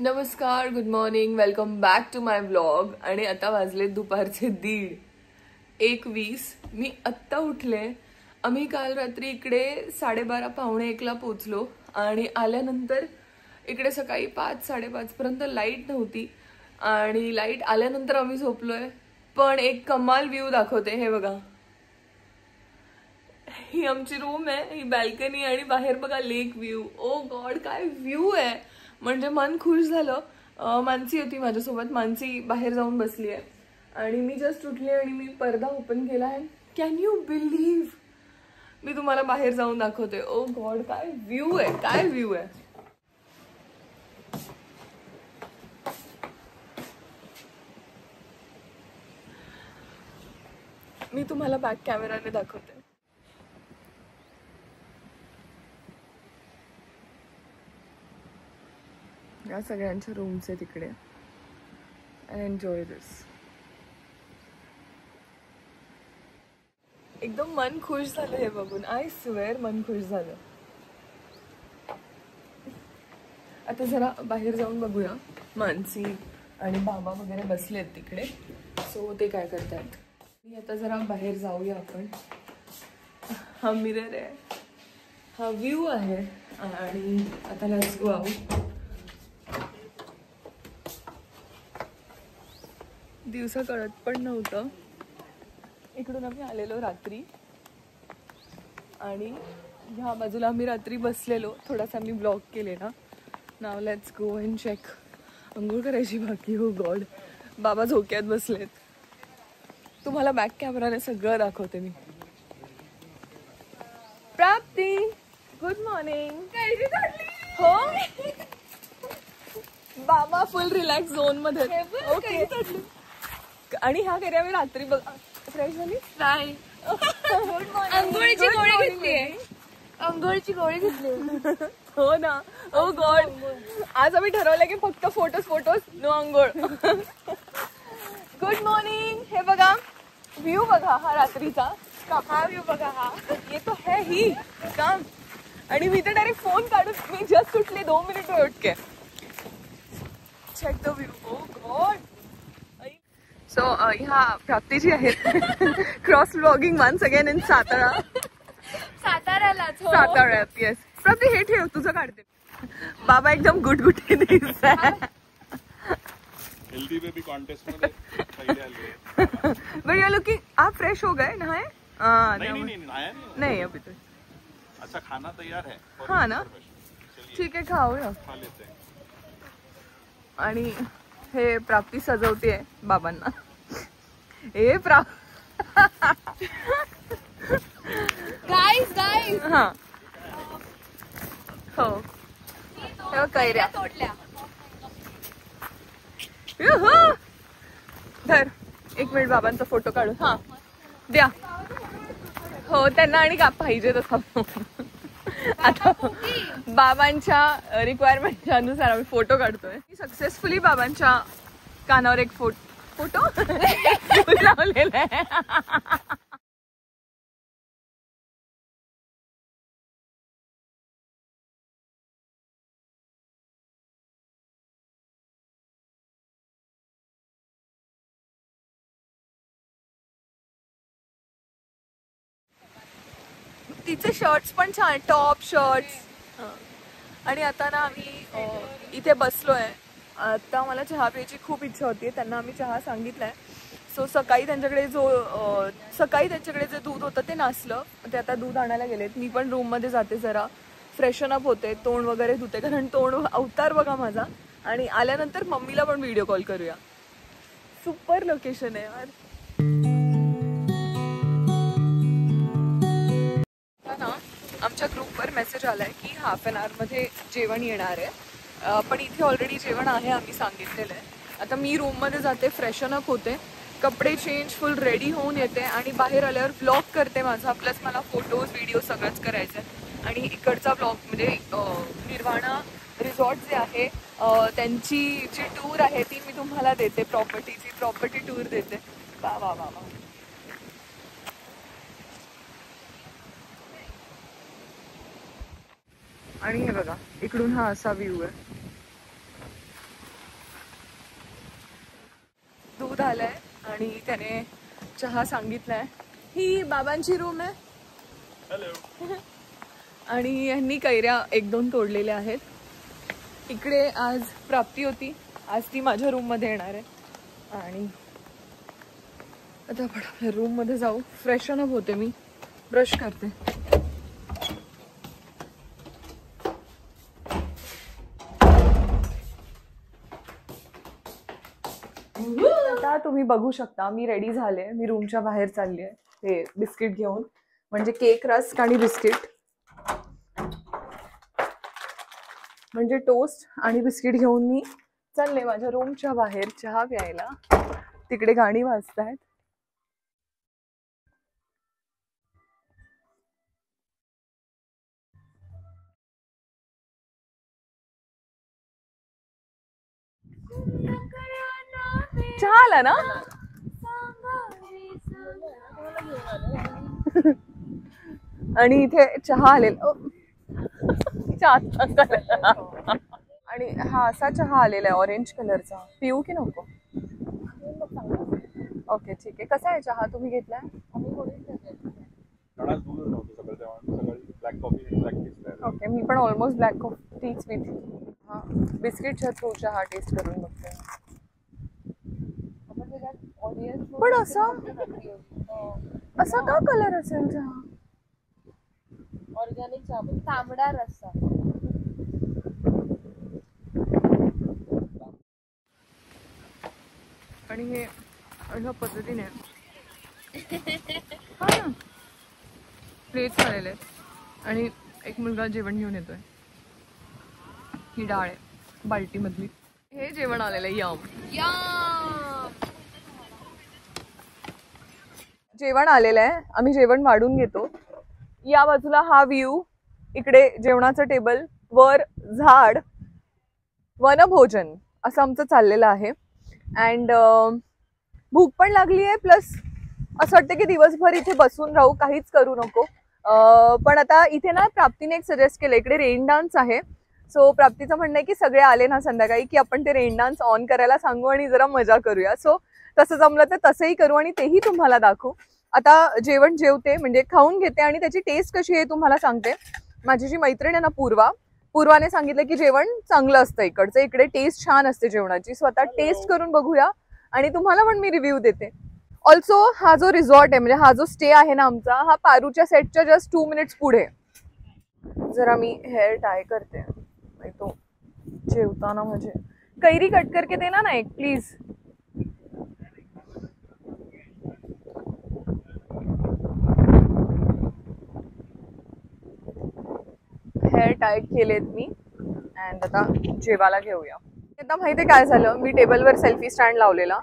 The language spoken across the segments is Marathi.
नमस्कार, good morning, welcome back to my blog. आणि आता वाजले दुपारचे 1:20. मी आत्ता उठले. आम्ही काल रात्री इकडे 12:30 पावणे 1ला पोचलो आणि आल्यानंतर इकडे सकाळी 5-5:30 पर्यंत लाईट नव्हती आणि लाईट आल्यानंतर आम्ही झोपलोय. पण एक कमाल व्ह्यू दाखवते, हे बघा. ही आमची रूम आहे, ही बॅल्कनी आणि बाहेर बघा लेक व्ह्यू. ओ गॉड, काय व्ह्यू आहे, म्हणजे मन खुश झालं. मानसी होती माझ्यासोबत, मानसी बाहेर जाऊन बसली आहे आणि मी जस्ट उठले आणि मी पडदा ओपन केला आहे. कॅन यू बिलीव्ह, मी तुम्हाला बाहेर जाऊन दाखवते. ओ गॉड, काय व्ह्यू आहे, काय व्ह्यू आहे. मी तुम्हाला बॅक कॅमेराने दाखवते. या सगळ्यांच्या रूम्स आहे तिकडे. आय एन्जॉय दिस. एकदम मन खुश झालं हे बघून. आय स्वेअर मन खुश झालं. आता जरा बाहेर जाऊन बघूया. मानसी आणि बाबा वगैरे बसलेत तिकडे, सो ते काय करतात. मी आता जरा बाहेर जाऊया आपण. हा मिरर आहे, हा व्ह्यू आहे आणि आता लेट्स गो आउट. दिवसा कळत पण नव्हतं. इकडून आम्ही आलेलो रात्री आणि ह्या बाजूला आम्ही रात्री बसलेलो. थोडासा मी ब्लॉग केले ना. Now let's go and check. अंघोळ करायची बाकी. हो गॉड, बाबा झोक्यात बसलेत. तुम्हाला बॅक कॅमेराने सगळं दाखवते मी. प्राप्ती, गुड मॉर्निंग. हो, बाबा फुल रिलॅक्स झोन मध्ये. ओके. आणि ह्या घरी आम्ही रात्री फ्रेश झाली नाही. अंघोळीची गोळी घेतली, अंघोळीची गोळी घेतली. हो ना. ओ गॉड, आज आम्ही ठरवलं की फक्त फोटोज, नो अंघोळ. Good morning. हे बघा व्ह्यू, बघा हा रात्रीचा. हा व्ह्यू बघा. हा ये तो है ही काम. आणि मी तर डायरेक्ट फोन काढून, मी जस्ट उठले 2 मिनिट में उठ के. Check the view. Oh god. So ह्या प्राप्ती जी आहेत, cross vlogging once again in Satara. साताऱ्यात. येस प्राप्ती, हे ठेव, तुझं काढते. बाबा एकदम गुटगुटे दिसत. हेल्दी बेबी कॉन्टेस्ट में पहले आले. बट यू लुकिंग, आप फ्रेश हो गए, नहाए? नहीं अभी तो. अच्छा, खाना तैयार है. हाँ ना, ठीक आहे, खाऊया. खा लेते हैं. आणि हे प्राप्ती सजवते बाबांना. हे गाईज हा हो, तेव्हा कैऱ्या तोडल्या. धर, 1 मिनिट बाबांचा फोटो काढू. हा द्या. हो, त्यांना आणि का पाहिजे तसा. आता बाबांच्या रिक्वायरमेंटच्या अनुसार आम्ही फोटो काढतोय. सक्सेसफुली बाबांच्या कानावर एक फोटो लावलेला आहे. तिचे शर्ट्स पण छान, टॉप शर्ट्स. आणि आता ना आम्ही इथे बसलोय. आता मला चहा प्यायची खूप इच्छा होती. त्यांना आम्ही चहा सांगितलाय. सो सकाळी त्यांच्याकडे जे दूध होतं ते नासलं. ते आता दूध आणायला गेलेत. मी पण रूममध्ये जाते, जरा फ्रेशन अप होते, तोंड वगैरे धुते, कारण तोंड अवतार बघा माझा. आणि आल्यानंतर मम्मीला पण व्हिडिओ कॉल करूया. सुपर लोकेशन आहे यार. आमच्या ग्रुपवर मेसेज आलाय की हाफ एन आवर मध्ये जेवण येणार आहे. पण इथे ऑलरेडी जेवण आहे, आम्ही सांगितलेलं आहे. आता मी रूममध्ये जाते, फ्रेशन अप होते, कपडे चेंज, फुल रेडी होऊन येते आणि बाहेर आल्यावर ब्लॉग करते माझा. प्लस मला फोटोज, व्हिडिओ सगळंच करायचं आहे. आणि इकडचा ब्लॉग म्हणजे निर्वाणा रिसॉर्ट जे आहे त्यांची जी टूर आहे ती मी तुम्हाला देते. प्रॉपर्टी टूर देते. वा वा वा वा. आणि हे बघा, इकडून हा असा व्ह्यू आहे. दूध आलंय आणि त्याने चहा सांगितलाय. ही बाबांची रूम आहे. हेलो. आणि यांनी कैऱ्या 1-2 तोडलेल्या आहेत. इकडे आज प्राप्ती होती, आज ती माझ्या रूममध्ये येणार आहे. आणि आता आपण आपल्या रूममध्ये जाऊ. फ्रेशन अप होते मी, ब्रश करते. आता तुम्ही बघू शकता मी रेडी झाले. मी रूमच्या बाहेर चालली आहे ते बिस्किट घेऊन, म्हणजे केक रस्क आणि बिस्किट, म्हणजे टोस्ट आणि बिस्किट घेऊन मी चालले माझ्या रूमच्या बाहेर चहा प्यायला. तिकडे गाणी वाजतायत. चहा आला ना. आणि इथे चहा आलेला. आणि हा असा चहा आलेला आहे ऑरेंज कलरचा. पिऊ की नको? ओके ठीक आहे. कसा आहे चहा तुम्ही घेतलाय? ओके मी पण ऑलमोस्ट ब्लॅक कॉफीच पिते. हा बिस्किटच्या थ्रू चहा टेस्ट करून बघते. पण असा का कलर असेल चहा? ऑर्गॅनिक चहा, तांबडा रस्सा. आणि हे अशा पद्धतीने हा ना प्लेट्स आलेले आहेत आणि एक मुलगा जेवण घेऊन येतोय. ही डाळ आहे बाल्टीमधली. हे जेवण आलेलं आहे. जेवण आलेलं आहे. आम्ही जेवण वाढून घेतो. या बाजूला हा व्ह्यू, इकडे जेवणाचं टेबल, वर झाड, वनभोजन असं आमचं चाललेलं आहे. अँड भूक पण लागली आहे. प्लस असं वाटतं की दिवसभर इथे बसून राहू, काहीच करू नको. पण आता इथे ना प्राप्तीने एक सजेस्ट केलं, इकडे रेन डान्स आहे. सो प्राप्तीचं म्हणणं आहे की सगळे आले ना संध्याकाळी की आपण ते रेन डान्स ऑन करायला सांगू आणि जरा मजा करूया. सो तसं जमलं तर तसंही करू आणि तेही तुम्हाला दाखवू. आता जेवण जेवते म्हणजे खाऊन घेते आणि त्याची टेस्ट कशी आहे तुम्हाला सांगते. माझी जी मैत्रीण आहे ना पूर्वाने सांगितलं की जेवण चांगलं असतं इकडचं, इकडे टेस्ट छान असते जेवणाची. सो आता टेस्ट करून बघूया आणि तुम्हाला पण मी रिव्ह्यू देते. ऑल्सो हा जो रिसॉर्ट आहे म्हणजे हा जो स्टे आहे ना आमचा, हा पारूच्या सेटच्या जस्ट 2 मिनिट्स पुढे. जरा मी हेअर टाय करते. तो जेवताना म्हणजे कैरी कट करके देना ना एक प्लीज. हेअर टाय केलेत मी अँड आता जेवायला घेऊया. आता माहिती काय झालं, मी टेबलवर सेल्फी स्टँड लावलेला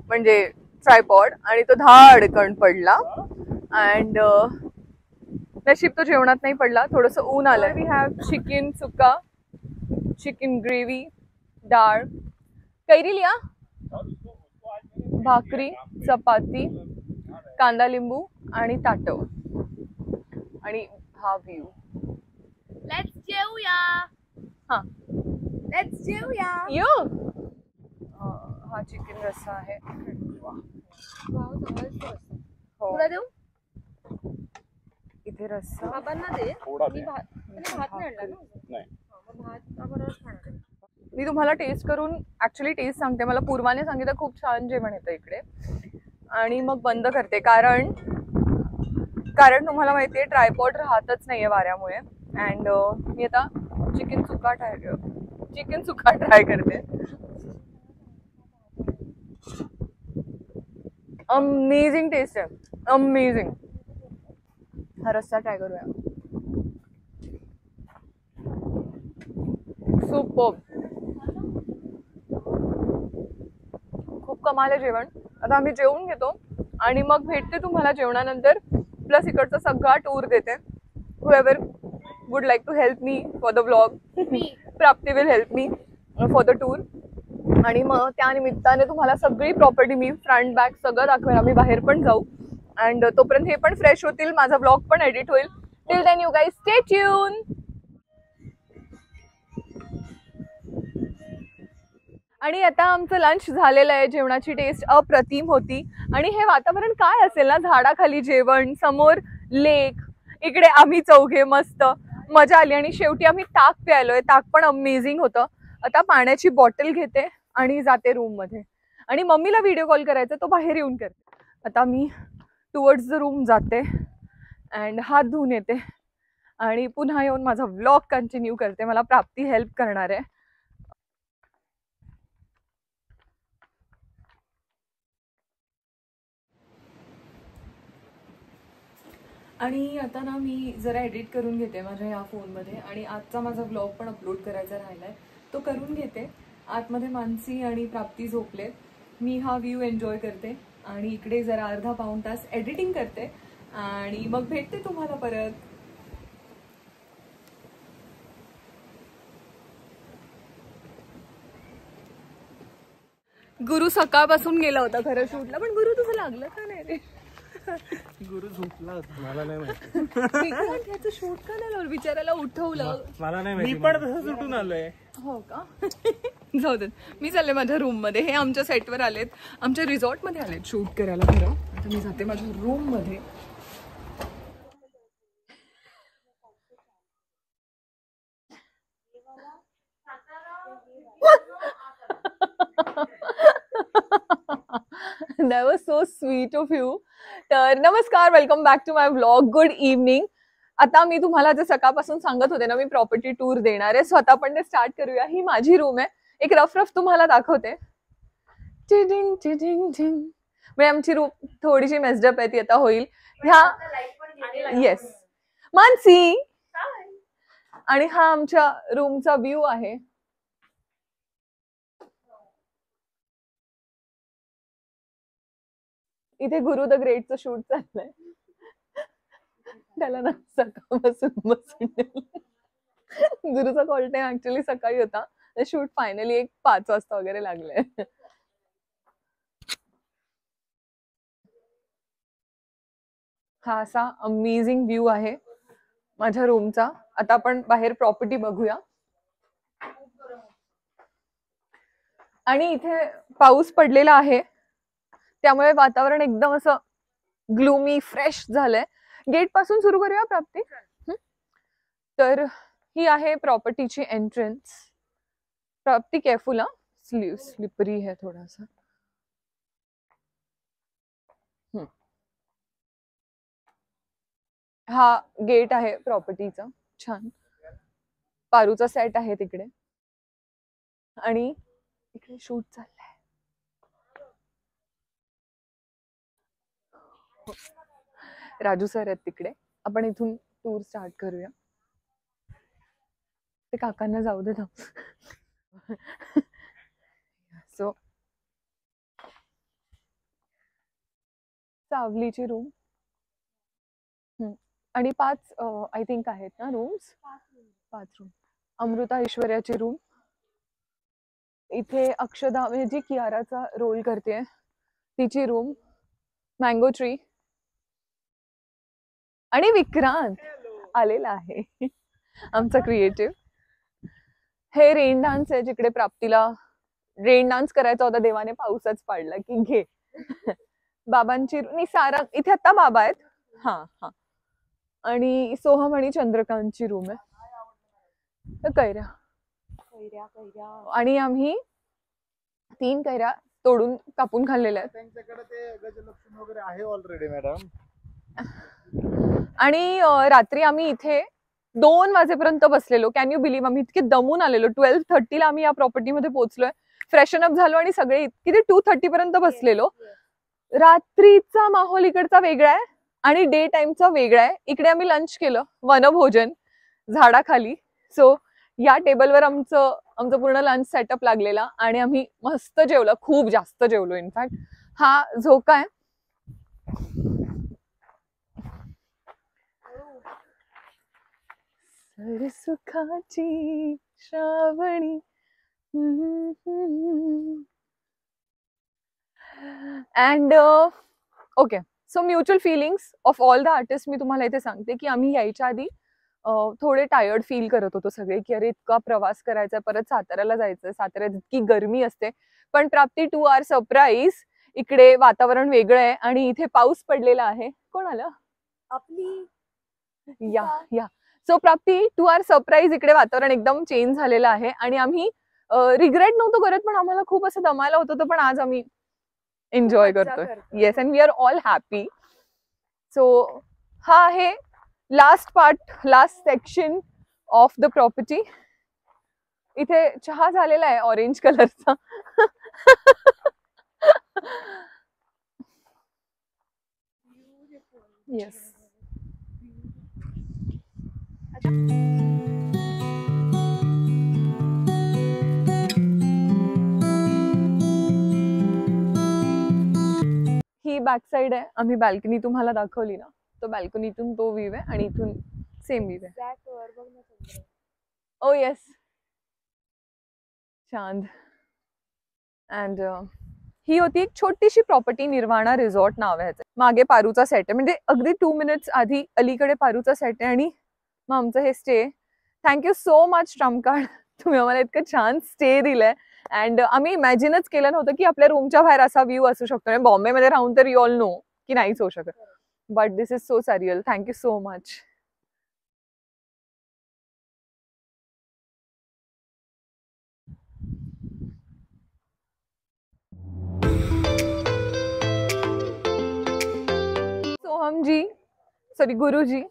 म्हणजे ट्रायपॉड आणि तो धाडकन पडला अँड नशीब तो जेवणात नाही पडला, थोडंसं ऊन आलं. वी हॅव चिकन सुक्का, चिकन ग्रेव्ही, डाळ, कैरी लिया, भाकरी, चपाती, कांदा लिंबू आणि ताटव आणि हा व्ह्यू. लेट्स जेवूया. हा लेट्स जेवूया. यो हा चिकन रस्सा आहे. हो तुला देऊ? इथे रस्सा बाबांना दे. थोडा मी दे. भात नाही आणला ना. नाही. मग भात बरोबरच खाणार. मी तुम्हाला टेस्ट करून ऍक्च्युली टेस्ट सांगते. मला पूर्वाने सांगितलं खूप छान जेवण येतं इकडे आणि मग बंद करते कारण तुम्हाला माहितीये ट्रायपॉड राहतच नाहीये वाऱ्यामुळे. अँड मी आता चिकन सुक्का ट्राय करते. अमेझिंग टेस्ट आहे, अमेझिंग. हा रस्सा ट्राय करूया. सुपर्ब, खूप कमाल आहे जेवण. आता आम्ही जेवून घेतो आणि मग भेटते तुम्हाला जेवणानंतर. प्लस इकडचा सगळा टूर देते. whoever would like to help me for the vlog, प्राप्ती will help me for the tour. आणि मग त्या निमित्ताने तुम्हाला सगळी प्रॉपर्टी मी फ्रंट बॅक सगळं दाखवेन. आम्ही बाहेर पण जाऊ अँड तोपर्यंत हे पण फ्रेश होतील, माझा ब्लॉग पण एडिट होईल. Till then you guys stay tuned. आणि आता आमचं लंच झालेलं आहे. जेवणाची टेस्ट अप्रतिम होती. आणि हे वातावरण काय असेल ना, झाडाखाली जेवण, समोर लेक, इकडे आम्ही चौघे, मस्त मजा आली. आणि शेवटी आम्ही ताक प्यायलोय. ताक पण अमेझिंग होतं. आता पाण्याची बॉटल घेते आणि जाते रूम मध्ये. आणि मम्मीला व्हिडिओ कॉल करायचा, तो बाहेर येऊन करते. आता मी टुवर्ड्स द रूम जाते अँड हात धुवून येते आणि पुन्हा येऊन माझा व्लॉग कंटिन्यू करते. मला प्राप्ती हेल्प करणार आहे. आणि आता ना मी जरा एडिट करून घेते माझ्या या फोनमध्ये. आणि आजचा माझा व्लॉग पण अपलोड करायचा राहिलाय, तो करून घेते. आतमध्ये मानसी आणि प्राप्ती झोपले. मी हा व्ह्यू एन्जॉय करते आणि इकडे जरा अर्धा पाऊण तास एडिटिंग करते आणि मग भेटते तुम्हाला परत. गुरु सकाळपासून गेला होता खरं शूटला, पण गुरु तुझं लागलं का नाही रे? गुरु झोपला होता. मला नाही माहिती. त्याचं शूट का नाही लावलं? बिचाराला उठवलं. मला नाही माहिती. मी पण तसंच उठून आलोय. हो का? जाऊ दे, मी चालले माझ्या रूम मध्ये. हे आमच्या सेटवर आलेत, आमच्या रिसॉर्ट मध्ये आलेत शूट करायला खरं. आता मी जाते माझ्या रूम मध्ये. That was so sweet of you. तर नमस्कार, welcome back to my vlog. Good evening. आता मी तुम्हाला जे सकाळपासून सांगत होते ना, मी प्रॉपर्टी टूर देणार आहे. सो आता आपण ते स्टार्ट करूया. ही माझी रूम आहे. एक रफ तुम्हाला दाखवते. म्हणजे आमची रूम थोडीशी मेस्डअप आहे, ती आता होईल. ह्या येस मानसी. आणि हा आमच्या रूमचा व्ह्यू आहे. इथे गुरु द ग्रेटचं शूट चाललंय. त्याला ना सकाळपासून बसून गुरुचा कॉल टाइम ऍक्च्युअली सकाळी होता. शूट फायनली एक 5 वाजता वगैरे लागलंय. हा असा अमेझिंग व्ह्यू आहे माझ्या रूमचा. आता आपण बाहेर प्रॉपर्टी बघूया. आणि इथे पाऊस पडलेला आहे, त्यामुळे वातावरण एकदम असं ग्लूमी फ्रेश झालंय. गेट पासून सुरू करूया प्राप्ती. तर ही आहे प्रॉपर्टीची एंट्रन्स. प्राप्ती केअरफुल हा, स्लिपरी है थोडासा. हा गेट आहे प्रॉपर्टीचा. छान पारूचा सेट आहे तिकडे. आणि इकडे शूट चाललंय. राजू सर आहेत तिकडे. आपण इथून टूर स्टार्ट करूया. ते काकांना जाऊ दे ना. सो सावलीची रूम आणि 5 आय थिंक आहेत ना रूम्स. 5 रूम. अमृता ऐश्वर्याची रूम. इथे अक्षदा म्हणजे जी कियाराचा रोल करते तिची रूम. Mango tree. आणि विक्रांत आलेला आहे, आमचा क्रिएटिव्ह. हे रेन डान्स आहे, जिकडे प्राप्तीला रेन डान्स करायचा होता, देवाने पाऊसच पाडला की घे. बाबांची सारा इथे आता बाबा आहेत. हा हा. आणि सोहम आणि चंद्रकांतची रूम आहे. कैऱ्या आणि आम्ही 3 कैऱ्या तोडून कापून खाल्लेल्या आहेत. त्यांच्याकडे ते गजलक्ष्मी वगैरे आहे ऑलरेडी मॅडम. आणि रात्री आम्ही इथे 2 वाजेपर्यंत बसलेलो. Can you believe? आम्ही इतके दमून आलेलो. 12:30 ला आम्ही या प्रॉपर्टीमध्ये पोहोचलोय. फ्रेशन अप झालो आणि सगळे किती 2:30 पर्यंत बसलेलो. रात्रीचा माहोल इकडचा वेगळा आहे आणि डे टाइमचा वेगळा आहे. इकडे आम्ही लंच केलं, वनभोजन झाडाखाली. सो या टेबलवर आमचं पूर्ण लंच सेटअप लागलेला आणि आम्ही मस्त जेवलो, खूप जास्त जेवलो. इनफॅक्ट हा झोका आहे. सरसुखाची Shravani. And okay, so mutual feelings of all the artist मी तुम्हाला इथे सांगते की आम्ही यायच्या आधी थोडे टायर्ड फील करत होतो सगळे की अरे इतका प्रवास करायचा, परत साताऱ्याला जायचं, साताऱ्यात इतकी गरमी असते. पण प्राप्ती टू आर सरप्राईज, इकडे वातावरण वेगळं आहे आणि इथे पाऊस पडलेला आहे. कोण आलं? आपली या सो प्राप्ती टू आर सरप्राईज, इकडे वातावरण एकदम चेंज झालेलं आहे आणि आम्ही रिग्रेट नव्हतो करत, पण आम्हाला खूप असं दमायला होत होतं, पण आज आम्ही एन्जॉय करतोय. Yes, and we are all happy. So हा आहे last part, last section of the property. इथे चहा झालेला आहे ऑरेंज कलरचा. येस, ही बॅक साइड आहे. आम्ही बाल्कनी तुम्हाला दाखवली ना, तो बाल्कनीतून तो व्ह्यू आहे आणि इथून सेम व्ह्यू आहे. ओ येस, चांद. अँड ही होती एक छोटीशी प्रॉपर्टी, निर्वाणा रिसॉर्ट नाव आहे. मागे पारूचा सेट आहे, म्हणजे अगदी 2 मिनिट्स आधी अलीकडे पारूचा सेट आहे आणि मग आमचं हे stay. Thank you so much Trump card, तुम्ही आम्हाला इतकं छान स्टे दिलंय. अँड आम्ही इमॅजिनच केलं नव्हतं की आपल्या रूमच्या बाहेर असा व्ह्यू असू शकतो. बॉम्बेमध्ये राहून तर यू ऑल नो की नाहीच होऊ शकत. But this is so surreal. Thank you so much. Soham ji, sorry Guruji,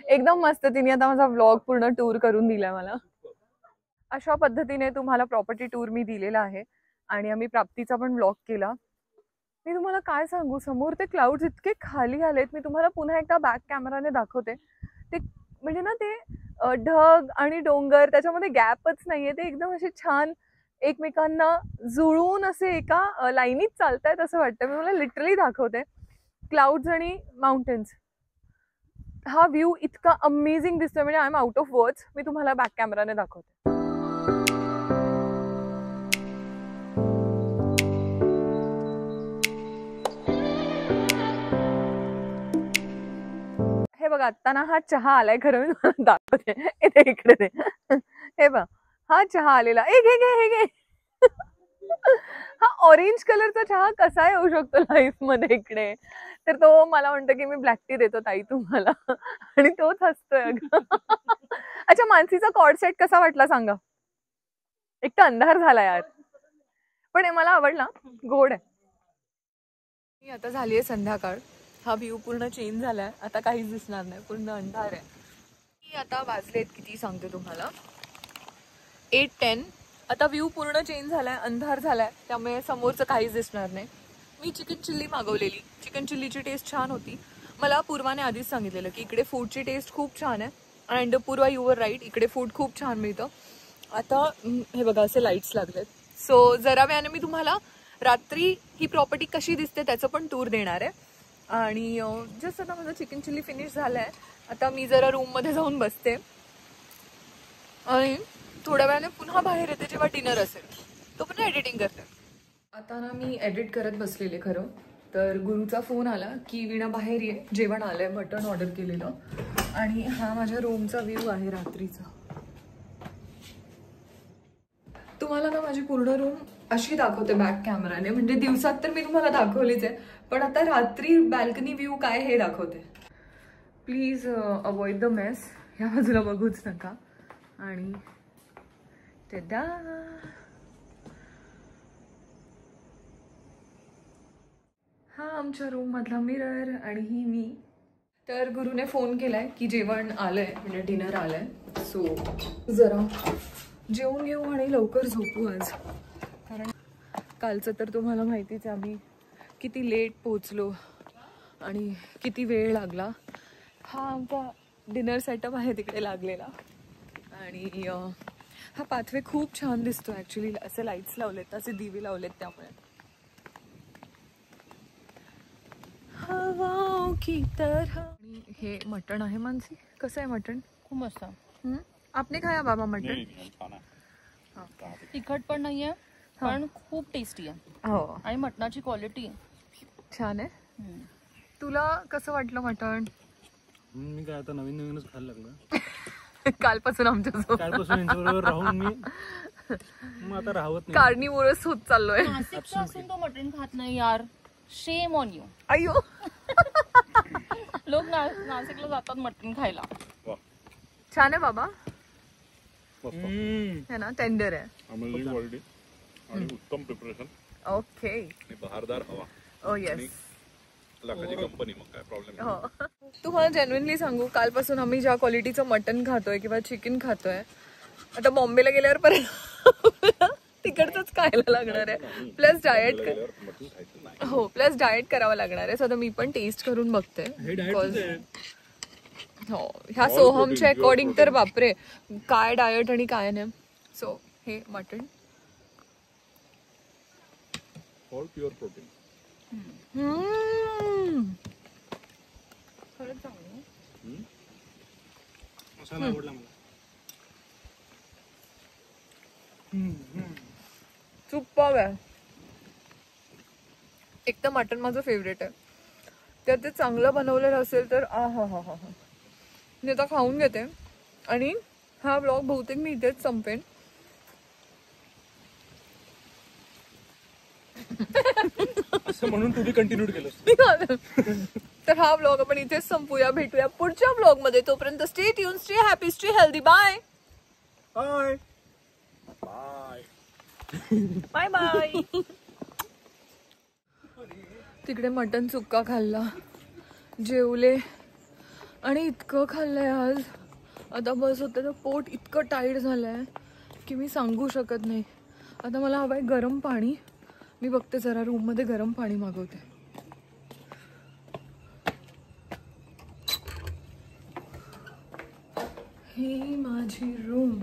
एकदम मस्त. तिने आता माझा व्लॉग पूर्ण टूर करून दिलाय मला. अशा पद्धतीने तुम्हाला प्रॉपर्टी टूर मी दिलेला आहे आणि आम्ही प्राप्तीचा पण व्लॉग केला. मी तुम्हाला काय सांगू, समोर ते क्लाउड्स इतके खाली आलेत. मी तुम्हाला पुन्हा एकदा बॅक कॅमेराने दाखवते. ते म्हणजे ना, ते ढग आणि डोंगर, त्याच्यामध्ये गॅपच नाहीये. ते एकदम असे छान एकमेकांना जुळून असे एका लाईनीत चालतायत असं वाटतं. मी मला लिटरली दाखवते, क्लाउड्स आणि माउंटेन्स. हा व्ह्यू इतका अमेझिंग दिसतोय, म्हणजे I am out of words. मी तुम्हाला बॅक कॅमेराने दाखवते. हे बघा, आता ना हा चहा आलाय. खरं मी तुम्हाला दाखवते, इथे इकडे ते हे बघ, हा चहा आलेला. हे घे. हा ऑरेंज कलरचा चहा कसा येऊ शकतो लाईफ मध्ये इकडे? तर तो मला म्हणतो की मी ब्लॅक टी देतो ताई तुम्हाला, आणि तोच हसतोय अगं. अच्छा, मानसीचा कॉर्ड सेट कसा वाटला सांगा? एक तर अंधार झाला यार, पण हे मला आवडला, गोड आहे. आता झालीये संध्याकाळ. हा व्ह्यू पूर्ण चेंज झालाय. आता काहीच दिसणार नाही, पूर्ण अंधार आहे. आता वाजलेत किती सांगते तुम्हाला, 8:10. आता व्ह्यू पूर्ण चेंज झालाय, अंधार झालाय, त्यामुळे समोरचं काहीच दिसणार नाही. मी चिकन चिल्ली मागवलेली. चिकन चिल्लीची टेस्ट छान होती. मला पूर्वाने आधीच सांगितलेलं की इकडे फूडची टेस्ट खूप छान आहे. And Purva you were right, इकडे फूड खूप छान मिळतं. आता हे बघा, असे लाईट्स लागलेत. सो जरा वेळाने मी तुम्हाला रात्री ही प्रॉपर्टी कशी दिसते त्याचं पण टूर देणार आहे. आणि जस्ट आता माझं चिकन चिल्ली फिनिश झालंय. आता मी जरा रूममध्ये जाऊन बसते आणि थोड्या वेळाने पुन्हा बाहेर येते जेव्हा डिनर असेल, तो पण एडिटिंग करते. आता ना मी एडिट करत बसलेले. खरं तर गुरुचा फोन आला की वीणा बाहेर ये, जेवण आलंय, मटण ऑर्डर केलेलं. आणि हा माझ्या रूमचा व्ह्यू आहे रात्रीचा. तुम्हाला ना माझी पूर्ण रूम अशी दाखवते बॅक कॅमेराने, म्हणजे दिवसात तर मी तुम्हाला दाखवलीच आहे, पण आता रात्री बॅल्कनी व्ह्यू काय हे दाखवते. Please avoid the mess. ह्या बाजूला बघूच नका. आणि टडा, हा आमच्या रूम मधला मिरर आणि ही मी. तर गुरुने फोन केलाय की जेवण आलंय, म्हणजे डिनर आलंय. सो जरा जेवून घेऊ आणि लवकर झोपू आज, कारण कालचं तर तुम्हाला माहितीच आहे आम्ही किती लेट पोचलो आणि किती वेळ लागला. हा आमचा डिनर सेटअप आहे तिकडे लागलेला. आणि हा पाथवे खूप छान दिसतो ॲक्च्युली. असे लाईट्स लावलेत, असे दिवे लावलेत, त्यामुळे हवा की तरह. हे मटण आहे मानसी. कसं आहे मटण? खूप मस्त. आपने खाया बाबा मटण? तिखट पण नाहीये, पण खूप टेस्टी आहे. हो, आणि मटणाची क्वालिटी छान आहे. तुला कसं वाटलं मटण? मी काय आता नवीनच खायला लागलो. कालपासून आमच्यासोबत कालपासून यांच्याबरोबर राहून मी मग आता राहत नाही. कार्निवोरस होत चाललोय. नाशिकचा असून तो मटण खात नाही यार. Shame on you. अयो लोक नाशिकला जातात मटण खायला. छान आहे बाबा. हम्म. है ना, टेंडर आहे. अमेझिंग क्वालिटी आणि उत्तम प्रिपरेशन ओके. आणि बहारदार हवा. ओ येस. लाखाची कंपनी, मग काय प्रॉब्लेम हो. तुम्हाला जेन्युइनली सांगू, कालपासून आम्ही ज्या क्वालिटीचं मटण खातोय किंवा चिकन खातोय, आता बॉम्बेला गेल्यावर परत तिकडचंच खायला लागणार आहे. प्लस डाएट हो, प्लस डाएट करावं लागणार आहे. सो आता मी पण टेस्ट करून बघते. हो, ह्या सोहमच्या अकॉर्डिंग तर बापरे काय डाएट आणि काय नाही. सो हे मटण ऑल प्युअर प्रोटीन. खरंच चांगलं. मसाला आवडला मला. सुपर आहे. एक तर मटण माझं फेवरेट आहे. तर ते चांगलं बनवलेलं असेल तर आ हा हा हा हा. मी आता खाऊन घेते आणि हा ब्लॉग बहुतेक मी इथेच संपेन. असं म्हणून तुम्ही कंटिन्यू केलं. तर हा ब्लॉग आपण इथेच संपूया. भेटूया पुढच्या ब्लॉग मध्ये. तोपर्यंत stay tuned, stay happy, stay healthy. Bye bye bye bye. तिकडे मटण सुक्का खाल्ला, जेवले आणि इतकं खाल्लंय आज. आता बस होतं तर पोट इतकं टाईट झालंय की मी सांगू शकत नाही. आता मला हवंय गरम पाणी. मी बघते जरा रूम मध्ये गरम पाणी मागवते. ही माझी रूम.